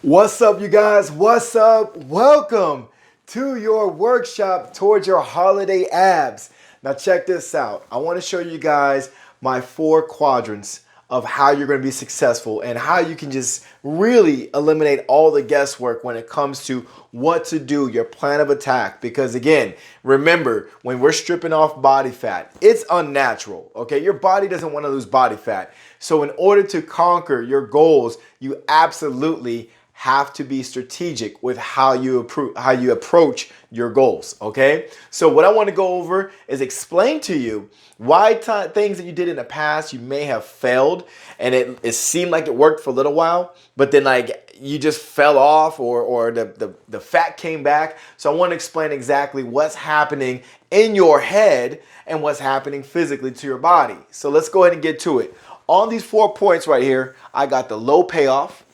What's up, you guys? What's up? Welcome to your workshop towards your holiday abs. Now, check this out. I want to show you guys my 4 quadrants of how you're going to be successful and how you can just really eliminate all the guesswork when it comes to what to do, your plan of attack. Because again, remember, when we're stripping off body fat, it's unnatural, okay? Your body doesn't want to lose body fat. So in order to conquer your goals, you absolutely have to be strategic with how you approach your goals, okay? So what I want to go over is explain to you why things that you did in the past you may have failed and it seemed like it worked for a little while, but then like you just fell off or the fat came back. So I want to explain exactly what's happening in your head and what's happening physically to your body. So let's go ahead and get to it. On these 4 points right here, I got the low payoff.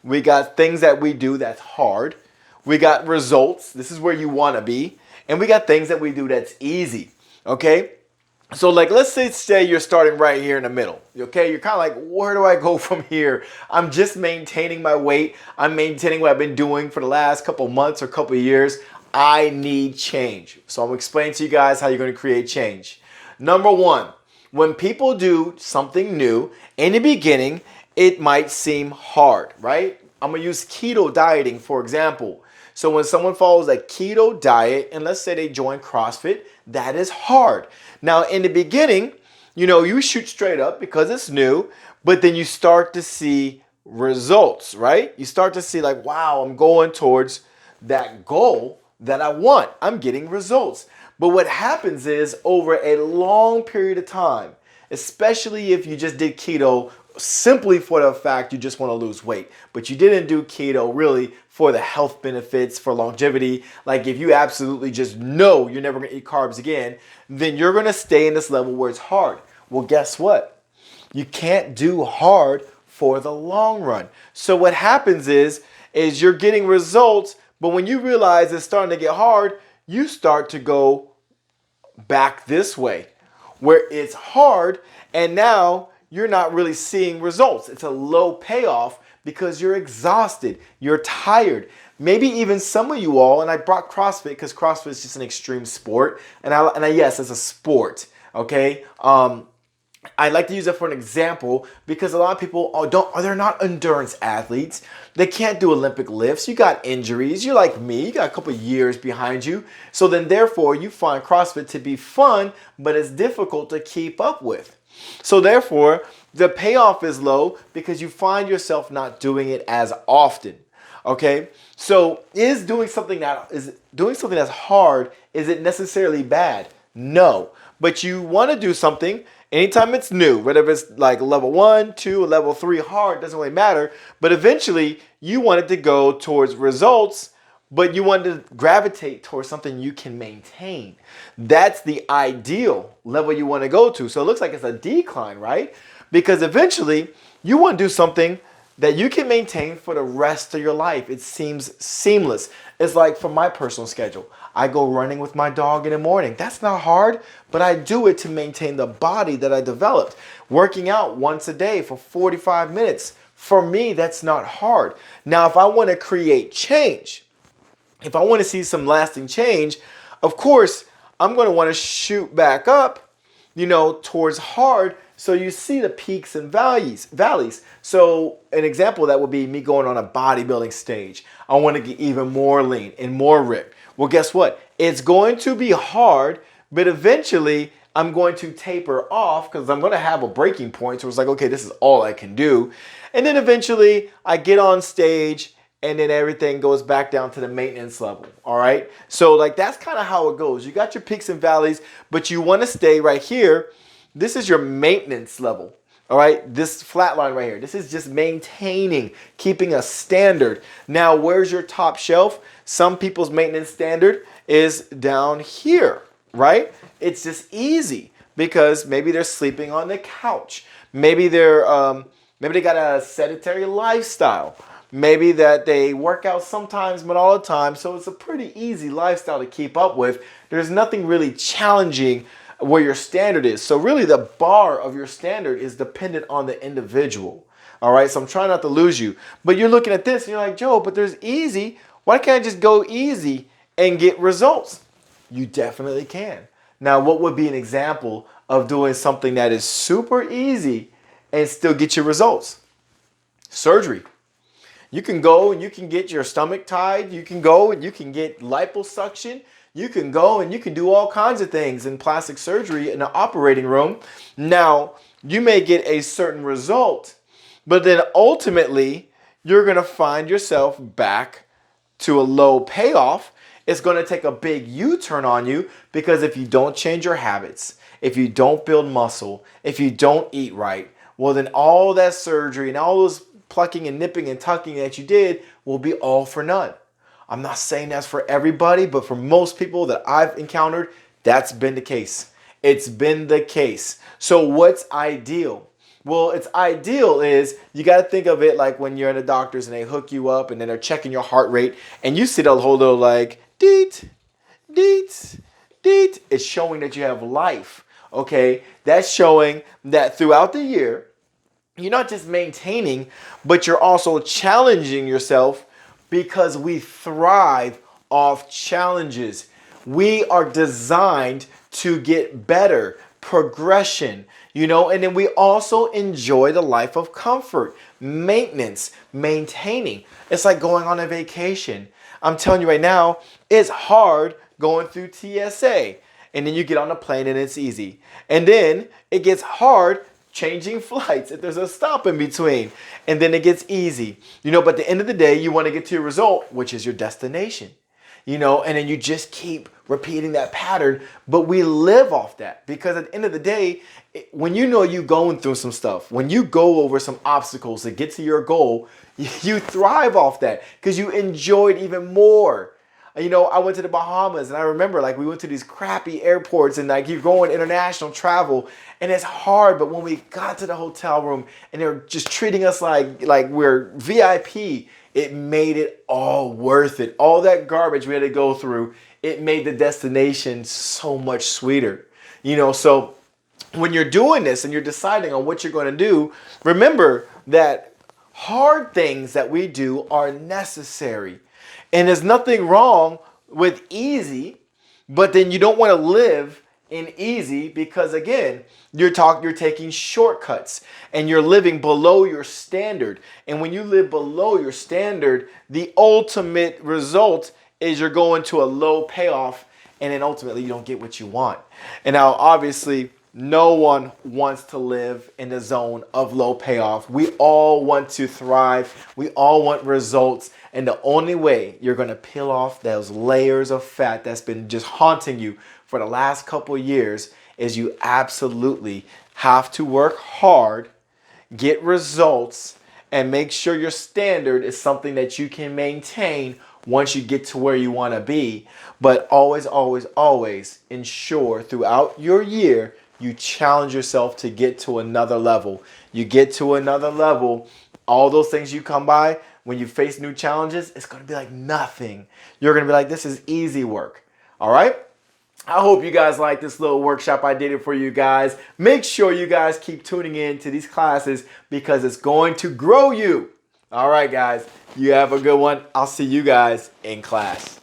We got things that we do that's hard. We got results. This is where you want to be. And we got things that we do that's easy. Okay? So like, let's say you're starting right here in the middle. Okay? You're kind of like, where do I go from here? I'm just maintaining my weight. I'm maintaining what I've been doing for the last couple months or couple years. I need change. So I'm explaining to you guys how you're going to create change. Number 1, when people do something new in the beginning, it might seem hard, right? I'm gonna use keto dieting, for example. So when someone follows a keto diet, and let's say they join CrossFit, that is hard. Now, in the beginning, you shoot straight up because it's new, but then you start to see results, right? You start to see like, wow, I'm going towards that goal that I want. I'm getting results. But what happens is over a long period of time, especially if you just did keto simply for the fact you just want to lose weight, but you didn't do keto really for the health benefits, for longevity. Like if you absolutely just know you're never going to eat carbs again, then you're going to stay in this level where it's hard. Well, guess what? You can't do hard for the long run. So what happens is you're getting results, but when you realize it's starting to get hard, you start to go back this way where it's hard, and now you're not really seeing results. It's a low payoff because you're exhausted, you're tired. Maybe even some of you all, and I brought CrossFit because CrossFit is just an extreme sport, and yes, it's a sport, okay? I like to use it for an example because a lot of people they're not endurance athletes. They can't do Olympic lifts. You got injuries. You're like me. You got a couple of years behind you. So then therefore you find CrossFit to be fun, but it's difficult to keep up with. So therefore the payoff is low because you find yourself not doing it as often. Okay? So is doing something that's hard, is it necessarily bad? No. But you want to do something anytime it's new, whether it's like level 1, 2, or level 3 hard, doesn't really matter. But eventually you want it to go towards results, but you want to gravitate towards something you can maintain. That's the ideal level you want to go to. So it looks like it's a decline, right? Because eventually you want to do something that you can maintain for the rest of your life. It seems seamless. It's like for my personal schedule. I go running with my dog in the morning. That's not hard, but I do it to maintain the body that I developed. Working out once a day for 45 minutes. For me, that's not hard. Now, if I want to create change, if I want to see some lasting change, of course, I'm going to want to shoot back up, towards hard. So you see the peaks and valleys. So an example of that would be me going on a bodybuilding stage. I want to get even more lean and more ripped. Well, guess what? It's going to be hard, but eventually I'm going to taper off because I'm going to have a breaking point. So it's like, okay, this is all I can do. And then eventually I get on stage and then everything goes back down to the maintenance level. All right. So like that's kind of how it goes. You got your peaks and valleys, but you want to stay right here. This is your maintenance level. All right. This flat line right here. This is just maintaining, keeping a standard. Now, where's your top shelf? Some people's maintenance standard is down here, right? It's just easy because maybe they're sleeping on the couch. Maybe they got a sedentary lifestyle. Maybe that they work out sometimes, but all the time. So it's a pretty easy lifestyle to keep up with. There's nothing really challenging where your standard is. So really the bar of your standard is dependent on the individual. All right, so I'm trying not to lose you. But you're looking at this and you're like, Joe, but there's easy. Why can't I just go easy and get results? You definitely can. Now, what would be an example of doing something that is super easy and still get your results? Surgery. You can go and you can get your stomach tied. You can go and you can get liposuction. You can go and you can do all kinds of things in plastic surgery in the operating room. Now, you may get a certain result, but then ultimately, you're going to find yourself back to a low payoff. It's going to take a big U-turn on you because if you don't change your habits, if you don't build muscle, if you don't eat right, well, then all that surgery and all those plucking and nipping and tucking that you did will be all for none. I'm not saying that's for everybody, but for most people that I've encountered, that's been the case. It's been the case. So what's ideal? Well, it's ideal is you got to think of it like when you're in the doctors and they hook you up and then they're checking your heart rate and you see the whole little like deet, deet, deet. It's showing that you have life. Okay, that's showing that throughout the year, you're not just maintaining, but you're also challenging yourself because we thrive off challenges. We are designed to get better, progression, and then we also enjoy the life of comfort, maintenance, maintaining. It's like going on a vacation. I'm telling you right now, it's hard going through TSA. And then you get on a plane and it's easy. And then it gets hard changing flights if there's a stop in between. And then it gets easy. But at the end of the day, you want to get to your result, which is your destination. And then you just keep repeating that pattern. But we live off that because at the end of the day, when you're going through some stuff, when you go over some obstacles to get to your goal, you thrive off that because you enjoy it even more. I went to the Bahamas and I remember we went to these crappy airports and you're going international travel and it's hard. But when we got to the hotel room and they were just treating us like we're VIP, it made it all worth it. All that garbage we had to go through, it made the destination so much sweeter. So when you're doing this and you're deciding on what you're going to do, remember that hard things that we do are necessary. And there's nothing wrong with easy, but then you don't want to live in easy because again, you're taking shortcuts and you're living below your standard. And when you live below your standard, the ultimate result is you're going to a low payoff and then ultimately you don't get what you want. And now obviously no one wants to live in the zone of low payoff. We all want to thrive. We all want results. And the only way you're going to peel off those layers of fat that's been just haunting you for the last couple of years is you absolutely have to work hard, get results, and make sure your standard is something that you can maintain once you get to where you want to be. But always, always, always ensure throughout your year you challenge yourself to get to another level. You get to another level, all those things you come by, when you face new challenges, it's going to be like nothing. You're going to be like, this is easy work. All right? I hope you guys like this little workshop I did it for you guys. Make sure you guys keep tuning in to these classes because it's going to grow you. All right, guys. You have a good one. I'll see you guys in class.